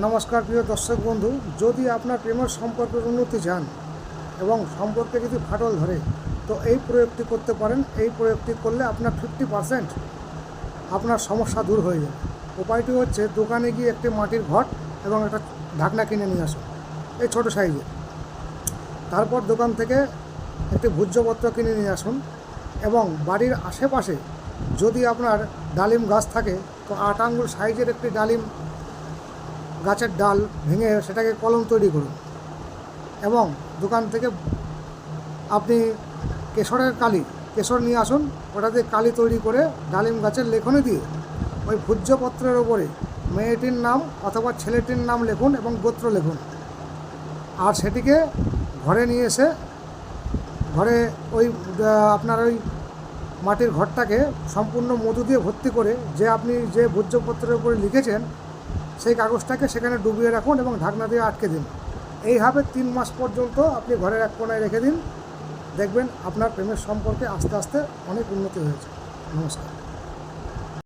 নমস্কার প্রিয় দর্শক বন্ধু, যদি আপনার প্রেমের সম্পর্কের উন্নতি চান এবং সম্পর্কে যদি ফাটল ধরে তো এই প্রয়োগটি করতে পারেন। এই প্রয়োগটি করলে আপনার 50% আপনার সমস্যা দূর হয়ে যাবে। উপায়টি হচ্ছে দোকানে গিয়ে একটি মাটির ঘট এবং একটা ঢাকনা কিনে নিয়ে আসুন, এই ছোটো সাইজের। তারপর দোকান থেকে একটি ভূজ্যপত্র কিনে নিয়ে আসুন এবং বাড়ির আশেপাশে যদি আপনার ডালিম গাছ থাকে তো 8 আঙ্গুল সাইজের একটি ডালিম গাছের ডাল ভেঙে সেটাকে কলম তৈরি করুন এবং দোকান থেকে আপনি কেশর নিয়ে আসুন। ওটা দিয়ে কালি তৈরি করে ডালিম গাছের লেখনি দিয়ে ওই ভূজ্যপত্রের ওপরে মেয়েটির নাম অথবা ছেলেটির নাম লিখুন এবং গোত্র লিখুন। আর সেটিকে ঘরে নিয়ে এসে ঘরে আপনার ওই মাটির ঘরটাকে সম্পূর্ণ মধু দিয়ে ভর্তি করে আপনি যে ভূজ্যপত্রের উপরে লিখেছেন সেই কাগজটাকে সেখানে ডুবিয়ে রাখুন এবং ঢাকনা দিয়ে আটকে দিন। এইভাবে 3 মাস পর্যন্ত আপনি ঘরের এক কোণায় রেখে দিন, দেখবেন আপনার প্রেমের সম্পর্কে আস্তে আস্তে অনেক উন্নতি হয়েছে। নমস্কার।